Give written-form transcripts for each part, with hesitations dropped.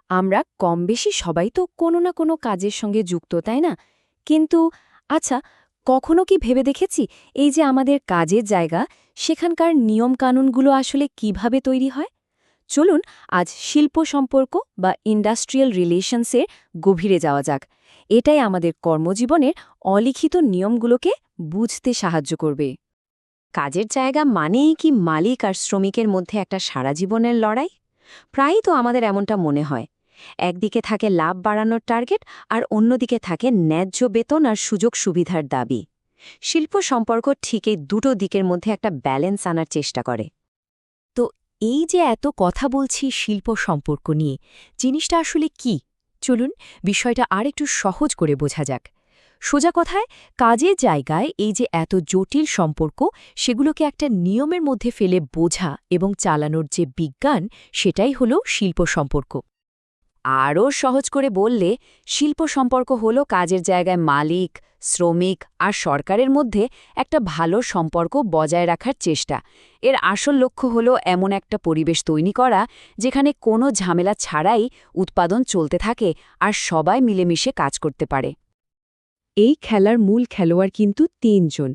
আমরা কম বেশি সবাই তো কোনো না কোনো কাজের সঙ্গে যুক্ত, তাই না? কিন্তু আচ্ছা, কখনো কি ভেবে দেখেছি এই যে আমাদের কাজের জায়গা, সেখানকার নিয়মকানুনগুলো আসলে কিভাবে তৈরি হয়? চলুন আজ শিল্প সম্পর্ক বা ইন্ডাস্ট্রিয়াল রিলেশনসের গভীরে যাওয়া যাক। এটাই আমাদের কর্মজীবনের অলিখিত নিয়মগুলোকে বুঝতে সাহায্য করবে। কাজের জায়গা মানেই কি মালিক আর শ্রমিকের মধ্যে একটা সারা জীবনের লড়াই? প্রায়ই তো আমাদের এমনটা মনে হয়। একদিকে থাকে লাভ বাড়ানোর টার্গেট, আর অন্যদিকে থাকে ন্যায্য বেতন আর সুযোগ সুবিধার দাবি। শিল্প সম্পর্ক ঠিক এই দুটো দিকের মধ্যে একটা ব্যালেন্স আনার চেষ্টা করে। তো এই যে এত কথা বলছি শিল্প সম্পর্ক নিয়ে, জিনিসটা আসলে কি? চলুন বিষয়টা আর একটু সহজ করে বোঝা যাক। সোজা কথায়, কাজের জায়গায় এই যে এত জটিল সম্পর্ক, সেগুলোকে একটা নিয়মের মধ্যে ফেলে বোঝা এবং চালানোর যে বিজ্ঞান, সেটাই হলো শিল্প সম্পর্ক। আরও সহজ করে বললে, শিল্প সম্পর্ক হলো কাজের জায়গায় মালিক, শ্রমিক আর সরকারের মধ্যে একটা ভালো সম্পর্ক বজায় রাখার চেষ্টা। এর আসল লক্ষ্য হলো এমন একটা পরিবেশ তৈরি করা যেখানে কোনো ঝামেলা ছাড়াই উৎপাদন চলতে থাকে আর সবাই মিলেমিশে কাজ করতে পারে। এই খেলার মূল খেলোয়াড় কিন্তু তিনজন।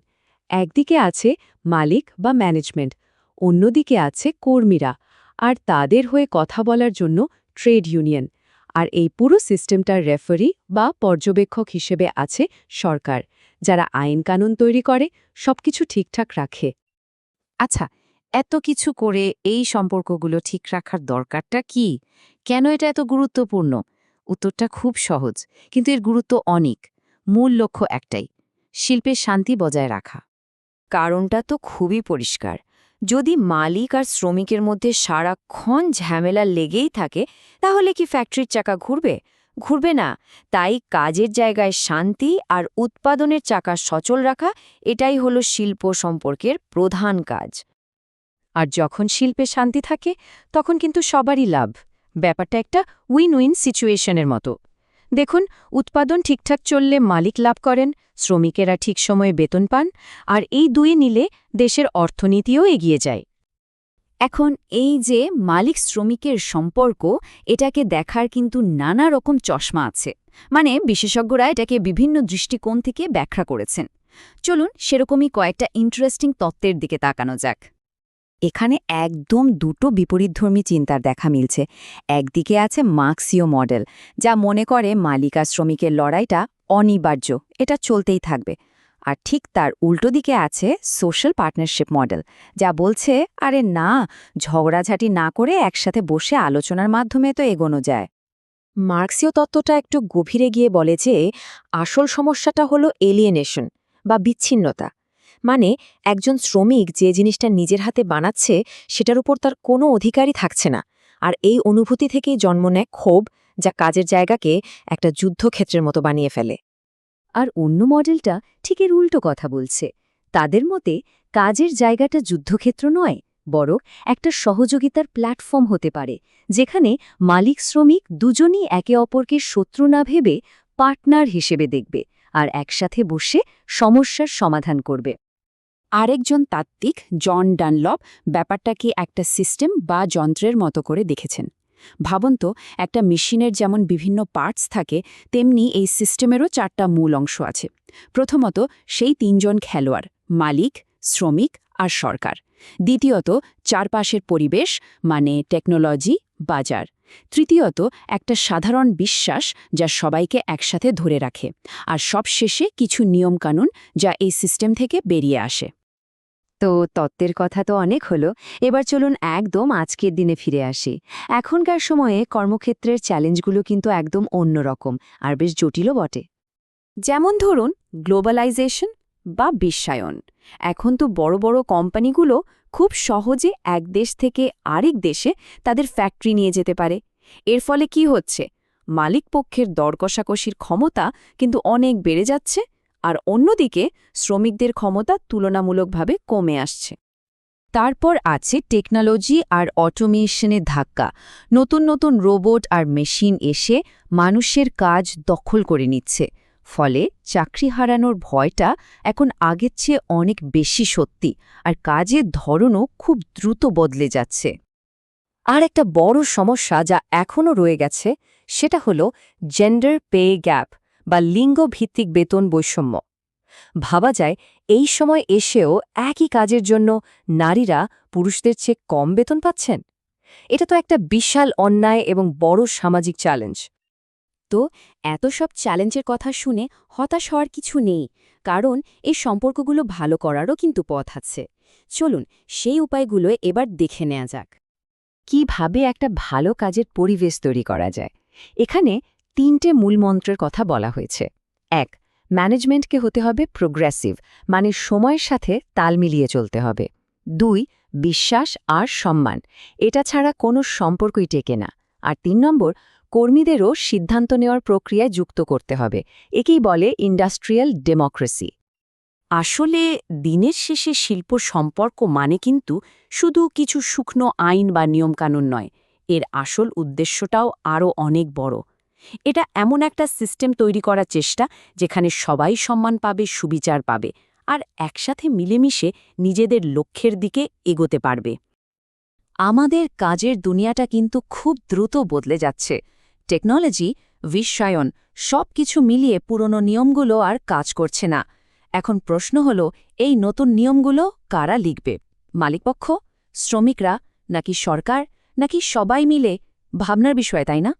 একদিকে আছে মালিক বা ম্যানেজমেন্ট, অন্যদিকে আছে কর্মীরা, আর তাদের হয়ে কথা বলার জন্য ট্রেড ইউনিয়ন। আর এই পুরো সিস্টেমটার রেফারি বা পর্যবেক্ষক হিসেবে আছে সরকার, যারা আইন কানুন তৈরি করে, সবকিছু ঠিকঠাক রাখে। আচ্ছা, এত কিছু করে এই সম্পর্কগুলো ঠিক রাখার দরকারটা কি? কেন এটা এত গুরুত্বপূর্ণ? উত্তরটা খুব সহজ, কিন্তু এর গুরুত্ব অনেক। মূল লক্ষ্য একটাই, শিল্পের শান্তি বজায় রাখা। কারণটা তো খুবই পরিষ্কার। যদি মালিক আর শ্রমিকের মধ্যে সারাক্ষণ ঝামেলা লেগেই থাকে, তাহলে কি ফ্যাক্টরির চাকা ঘুরবে? ঘুরবে না। তাই কাজের জায়গায় শান্তি আর উৎপাদনের চাকা সচল রাখা, এটাই হলো শিল্প সম্পর্কের প্রধান কাজ। আর যখন শিল্পে শান্তি থাকে, তখন কিন্তু সবারই লাভ। ব্যাপারটা একটা উইন উইন সিচুয়েশনের মতো। দেখুন, উৎপাদন ঠিকঠাক চললে মালিক লাভ করেন, শ্রমিকেরা ঠিক সময়ে বেতন পান, আর এই দুয়ে নিলে দেশের অর্থনীতিও এগিয়ে যায়। এখন এই যে মালিক শ্রমিকের সম্পর্ক, এটাকে দেখার কিন্তু নানা রকম চশমা আছে। মানে বিশেষজ্ঞরা এটাকে বিভিন্ন দৃষ্টিকোণ থেকে ব্যাখ্যা করেছেন। চলুন সেরকমই কয়েকটা ইন্টারেস্টিং তত্ত্বের দিকে তাকানো যাক। এখানে একদম দুটো বিপরীতধর্মী চিন্তার দেখা মিলছে। একদিকে আছে মার্ক্সীয় মডেল, যা মনে করে মালিক আর শ্রমিকের লড়াইটা অনিবার্য, এটা চলতেই থাকবে। আর ঠিক তার উল্টো দিকে আছে সোশ্যাল পার্টনারশিপ মডেল, যা বলছে আরে না, ঝগড়াঝাটি না করে একসাথে বসে আলোচনার মাধ্যমে তো এগোনো যায়। মার্ক্সীয় তত্ত্বটা একটু গভীরে গিয়ে বলে যে আসল সমস্যাটা হলো এলিয়েনেশন বা বিচ্ছিন্নতা। মানে একজন শ্রমিক যে জিনিসটা নিজের হাতে বানাচ্ছে, সেটার উপর তার কোনো অধিকারই থাকছে না। আর এই অনুভূতি থেকেই জন্ম নেয় ক্ষোভ, যা কাজের জায়গাকে একটা যুদ্ধক্ষেত্রের মতো বানিয়ে ফেলে। আর অন্য মডেলটা ঠিক এর উল্টো কথা বলছে। তাদের মতে কাজের জায়গাটা যুদ্ধক্ষেত্র নয়, বরং একটা সহযোগিতার প্ল্যাটফর্ম হতে পারে, যেখানে মালিক শ্রমিক দুজনই একে অপরকে শত্রু না ভেবে পার্টনার হিসেবে দেখবে আর একসাথে বসে সমস্যার সমাধান করবে। আরেকজন তাত্ত্বিক জন ডানলপ ব্যাপারটাকে একটা সিস্টেম বা যন্ত্রের মতো করে দেখেছেন। ভাবুন তো, একটা মেশিনের যেমন বিভিন্ন পার্টস থাকে, তেমনি এই সিস্টেমেরও চারটা মূল অংশ আছে। প্রথমত, সেই তিনজন খেলোয়াড়, মালিক, শ্রমিক আর সরকার। দ্বিতীয়ত, চারপাশের পরিবেশ, মানে টেকনোলজি, বাজার। তৃতীয়ত, একটা সাধারণ বিশ্বাস যা সবাইকে একসাথে ধরে রাখে। আর সবশেষে কিছু নিয়মকানুন, যা এই সিস্টেম থেকে বেরিয়ে আসে। তো তত্ত্বের কথা তো অনেক হলো, এবার চলুন একদম আজকের দিনে ফিরে আসি। এখনকার সময়ে কর্মক্ষেত্রের চ্যালেঞ্জগুলো কিন্তু একদম অন্যরকম আর বেশ জটিলও বটে। যেমন ধরুন গ্লোবালাইজেশন বা বিশ্বায়ন। এখন তো বড় বড় কোম্পানিগুলো খুব সহজে এক দেশ থেকে আরেক দেশে তাদের ফ্যাক্টরি নিয়ে যেতে পারে। এর ফলে কি হচ্ছে? মালিক পক্ষের দর কষাকষির ক্ষমতা কিন্তু অনেক বেড়ে যাচ্ছে, আর অন্যদিকে শ্রমিকদের ক্ষমতা তুলনামূলকভাবে কমে আসছে। তারপর আছে টেকনোলজি আর অটোমেশনের ধাক্কা। নতুন নতুন রোবট আর মেশিন এসে মানুষের কাজ দখল করে নিচ্ছে। ফলে চাকরি হারানোর ভয়টা এখন আগের চেয়ে অনেক বেশি সত্যি, আর কাজের ধরনও খুব দ্রুত বদলে যাচ্ছে। আর একটা বড় সমস্যা যা এখনও রয়ে গেছে সেটা হলো জেন্ডার পে গ্যাপ বা লিঙ্গভিত্তিক বেতন বৈষম্য। ভাবা যায় এই সময় এসেও একই কাজের জন্য নারীরা পুরুষদের চেয়ে কম বেতন পাচ্ছেন। এটা তো একটা বিশাল অন্যায় এবং বড় সামাজিক চ্যালেঞ্জ। তো এত সব চ্যালেঞ্জের কথা শুনে হতাশ হওয়ার কিছু নেই, কারণ এই সম্পর্কগুলো ভালো করারও কিন্তু পথ আছে। চলুন সেই উপায়গুলো এবার দেখে নেওয়া যাক। কিভাবে একটা ভালো কাজের পরিবেশ তৈরি করা যায়? এখানে 3টে মূলমন্ত্রের কথা বলা হয়েছে। 1. ম্যানেজমেন্টকে হতে হবে প্রোগ্রেসিভ, মানে সময়ের সাথে তাল মিলিয়ে চলতে হবে। 2. বিশ্বাস আর সম্মান, এটা ছাড়া কোনো সম্পর্কই টেকে না। আর 3 নম্বর, কর্মীদেরও সিদ্ধান্ত নেওয়ার প্রক্রিয়ায় যুক্ত করতে হবে। একেই বলে ইন্ডাস্ট্রিয়াল ডেমোক্রেসি। আসলে দিনের শেষে শিল্প সম্পর্ক মানে কিন্তু শুধু কিছু শুকনো আইন বা নিয়মকানুন নয়, এর আসল উদ্দেশ্যটাও আরও অনেক বড়। এটা এমন একটা সিস্টেম তৈরি করার চেষ্টা যেখানে সবাই সম্মান পাবে, সুবিচার পাবে, আর একসাথে মিলেমিশে নিজেদের লক্ষ্যের দিকে এগোতে পারবে। আমাদের কাজের দুনিয়াটা কিন্তু খুব দ্রুত বদলে যাচ্ছে। টেকনোলজি, বিশ্বায়ন, সব কিছু মিলিয়ে পুরনো নিয়মগুলো আর কাজ করছে না। এখন প্রশ্ন হলো, এই নতুন নিয়মগুলো কারা লিখবে? মালিকপক্ষ, শ্রমিকরা, নাকি সরকার, নাকি সবাই মিলে? ভাবনার বিষয়, তাই না?